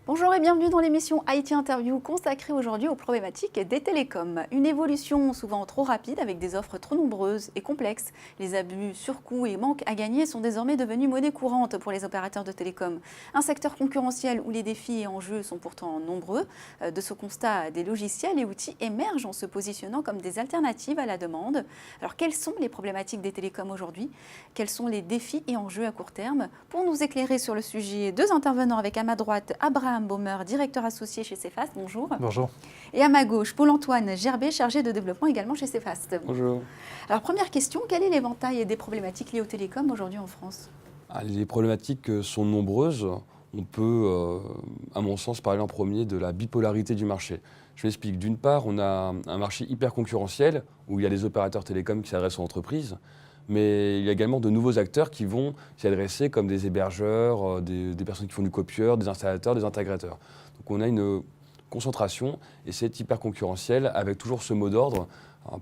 Bonjour et bienvenue dans l'émission IT Interview consacrée aujourd'hui aux problématiques des télécoms. Une évolution souvent trop rapide avec des offres trop nombreuses et complexes. Les abus, surcoûts et manques à gagner sont désormais devenus monnaie courante pour les opérateurs de télécom. Un secteur concurrentiel où les défis et enjeux sont pourtant nombreux. De ce constat, des logiciels et outils émergent en se positionnant comme des alternatives à la demande. Alors quelles sont les problématiques des télécoms aujourd'hui? Quels sont les défis et enjeux à court terme? Pour nous éclairer sur le sujet, deux intervenants avec à ma droite Abraham Baumer, directeur associé chez Cefast, bonjour. Bonjour. Et à ma gauche, Paul-Antoine Gerbet, chargé de développement également chez Cefast. Bonjour. Alors première question, quel est l'éventail des problématiques liées aux télécoms aujourd'hui en France? Les problématiques sont nombreuses. On peut, à mon sens, parler en premier de la bipolarité du marché. Je m'explique. D'une part, on a un marché hyper concurrentiel où il y a des opérateurs télécoms qui s'adressent aux entreprises. Mais il y a également de nouveaux acteurs qui vont s'y adresser comme des hébergeurs, des personnes qui font du copieur, des installateurs, des intégrateurs. Donc on a une concentration et c'est hyper concurrentiel avec toujours ce mot d'ordre,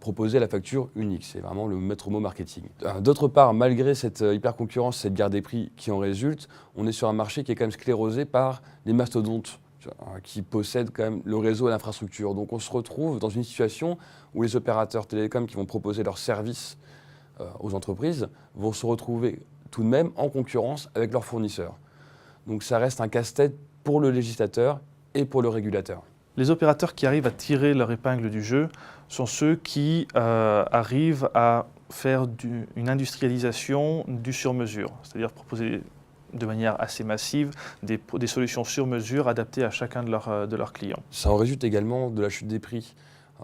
proposer la facture unique. C'est vraiment le maître mot marketing. D'autre part, malgré cette hyper concurrence, cette guerre des prix qui en résulte, on est sur un marché qui est quand même sclérosé par les mastodontes qui possèdent quand même le réseau et l'infrastructure. Donc on se retrouve dans une situation où les opérateurs télécoms qui vont proposer leurs services aux entreprises vont se retrouver tout de même en concurrence avec leurs fournisseurs. Donc ça reste un casse-tête pour le législateur et pour le régulateur. Les opérateurs qui arrivent à tirer leur épingle du jeu sont ceux qui arrivent à faire une industrialisation du sur-mesure, c'est-à-dire proposer de manière assez massive des solutions sur mesure adaptées à chacun de leurs clients. Ça en résulte également de la chute des prix.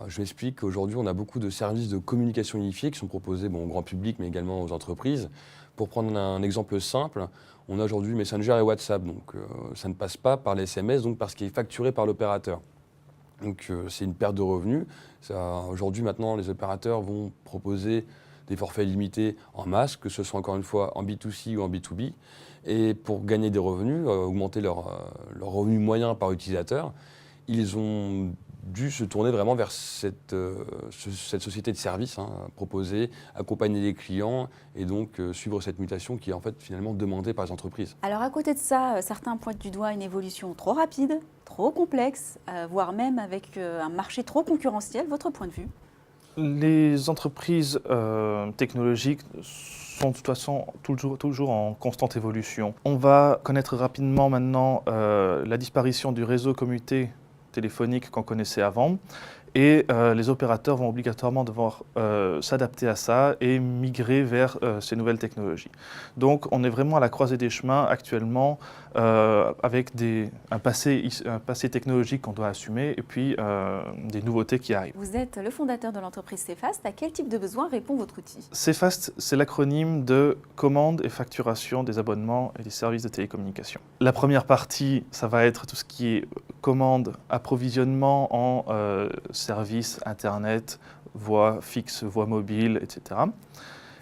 Je m'explique qu'aujourd'hui, on a beaucoup de services de communication unifiés qui sont proposés au grand public, mais également aux entreprises. Pour prendre un exemple simple, on a aujourd'hui Messenger et WhatsApp. Donc, ça ne passe pas par les SMS, donc par ce qui est facturé par l'opérateur. Donc, c'est une perte de revenus. Aujourd'hui, maintenant, les opérateurs vont proposer des forfaits limités en masse, que ce soit encore une fois en B2C ou en B2B. Et pour gagner des revenus, augmenter leur revenu moyen par utilisateur, ils ont dû se tourner vraiment vers cette société de services, proposer, accompagner les clients et donc suivre cette mutation qui est en fait finalement demandée par les entreprises. Alors à côté de ça, certains pointent du doigt une évolution trop rapide, trop complexe, voire même avec un marché trop concurrentiel. Votre point de vue? Les entreprises technologiques sont de toute façon toujours en constante évolution. On va connaître rapidement maintenant la disparition du réseau commuté téléphonique qu'on connaissait avant. Et les opérateurs vont obligatoirement devoir s'adapter à ça et migrer vers ces nouvelles technologies. Donc on est vraiment à la croisée des chemins actuellement avec un passé technologique qu'on doit assumer et puis des nouveautés qui arrivent. Vous êtes le fondateur de l'entreprise Cefast. À quel type de besoin répond votre outil? Cefast, c'est l'acronyme de commande et facturation des abonnements et des services de télécommunication. La première partie, ça va être tout ce qui est commande, approvisionnement en services Internet, voix fixe, voix mobile, etc.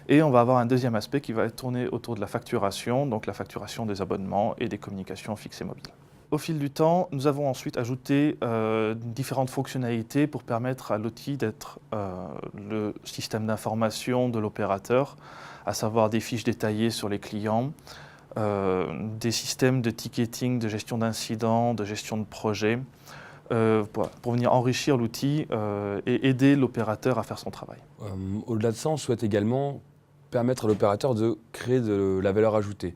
Et on va avoir un deuxième aspect qui va tourner autour de la facturation, donc la facturation des abonnements et des communications fixes et mobiles. Au fil du temps, nous avons ensuite ajouté différentes fonctionnalités pour permettre à l'outil d'être le système d'information de l'opérateur, à savoir des fiches détaillées sur les clients, des systèmes de ticketing, de gestion d'incidents, de gestion de projets, pour venir enrichir l'outil et aider l'opérateur à faire son travail. Au-delà de ça, on souhaite également permettre à l'opérateur de créer de la valeur ajoutée.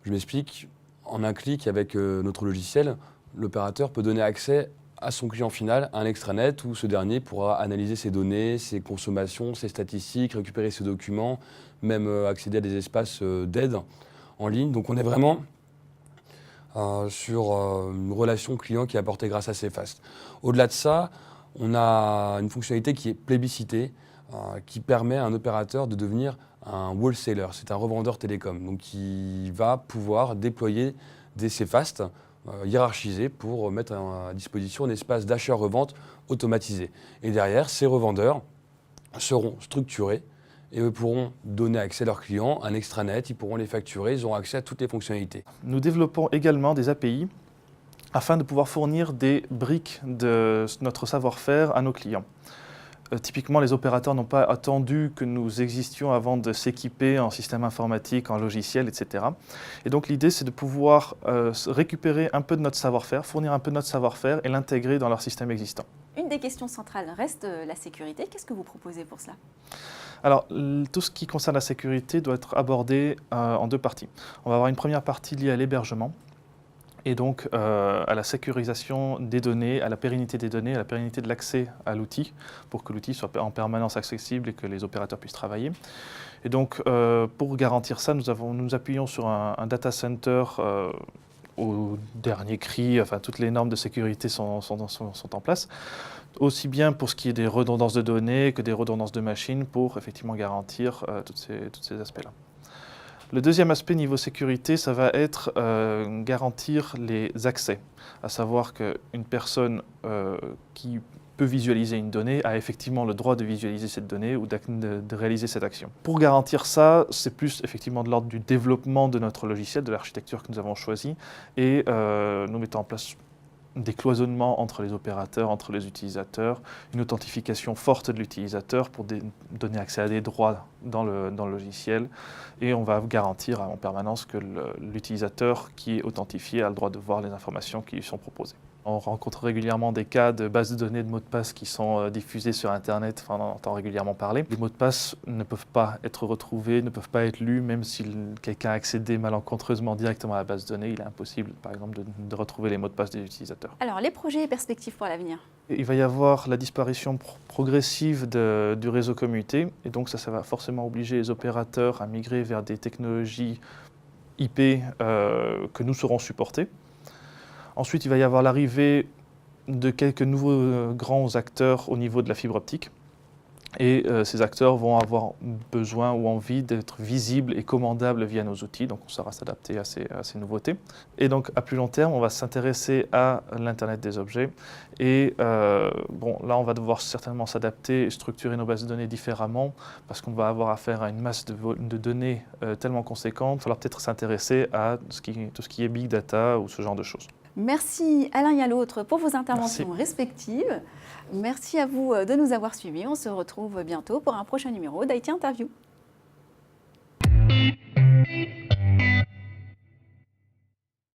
Je m'explique, en un clic avec notre logiciel, l'opérateur peut donner accès à son client final à un extranet où ce dernier pourra analyser ses données, ses consommations, ses statistiques, récupérer ses documents, même accéder à des espaces d'aide en ligne. Donc on est vraiment sur une relation client qui est apportée grâce à Cefast. Au-delà de ça, on a une fonctionnalité qui est plébiscitée, qui permet à un opérateur de devenir un wholesaler. C'est un revendeur télécom, donc qui va pouvoir déployer des Cefast hiérarchisés pour mettre à disposition un espace d'achat-revente automatisé. Et derrière, ces revendeurs seront structurés et eux pourront donner accès à leurs clients à un extranet, ils pourront les facturer, ils auront accès à toutes les fonctionnalités. Nous développons également des API afin de pouvoir fournir des briques de notre savoir-faire à nos clients. typiquement, les opérateurs n'ont pas attendu que nous existions avant de s'équiper en système informatique, en logiciel, etc. Et donc l'idée, c'est de pouvoir récupérer un peu de notre savoir-faire, fournir un peu de notre savoir-faire et l'intégrer dans leur système existant. Une des questions centrales reste la sécurité. Qu'est-ce que vous proposez pour cela? Alors, tout ce qui concerne la sécurité doit être abordé en deux parties. On va avoir une première partie liée à l'hébergement, et donc à la sécurisation des données, à la pérennité des données, à la pérennité de l'accès à l'outil, pour que l'outil soit en permanence accessible et que les opérateurs puissent travailler. Et donc, pour garantir ça, nous appuyons sur un data center au dernier cri, enfin toutes les normes de sécurité sont en place, aussi bien pour ce qui est des redondances de données que des redondances de machines, pour effectivement garantir tous ces aspects-là. Le deuxième aspect niveau sécurité, ça va être garantir les accès, à savoir qu'une personne qui peut visualiser une donnée a effectivement le droit de visualiser cette donnée ou de réaliser cette action. Pour garantir ça, c'est plus effectivement de l'ordre du développement de notre logiciel, de l'architecture que nous avons choisie, et nous mettons en place des cloisonnements entre les opérateurs, entre les utilisateurs, une authentification forte de l'utilisateur pour donner accès à des droits dans le logiciel, et on va garantir en permanence que l'utilisateur qui est authentifié a le droit de voir les informations qui lui sont proposées. On rencontre régulièrement des cas de bases de données de mots de passe qui sont diffusées sur Internet, enfin, on entend régulièrement parler. Les mots de passe ne peuvent pas être retrouvés, ne peuvent pas être lus, même si quelqu'un a accédé malencontreusement directement à la base de données, il est impossible, par exemple, de retrouver les mots de passe des utilisateurs. Alors, les projets et perspectives pour l'avenir? Il va y avoir la disparition progressive du réseau commuté, et donc ça va forcément obliger les opérateurs à migrer vers des technologies IP que nous saurons supporter. Ensuite, il va y avoir l'arrivée de quelques nouveaux grands acteurs au niveau de la fibre optique. Et ces acteurs vont avoir besoin ou envie d'être visibles et commandables via nos outils, donc on saura s'adapter à ces nouveautés. Et donc à plus long terme, on va s'intéresser à l'Internet des objets. Et bon, là, on va devoir certainement s'adapter et structurer nos bases de données différemment, parce qu'on va avoir affaire à une masse de données tellement conséquente. Il va falloir peut-être s'intéresser à tout ce qui est big data ou ce genre de choses. Merci à l'un et à l'autre pour vos interventions respectives. Merci à vous de nous avoir suivis. On se retrouve bientôt pour un prochain numéro d'IT Interview.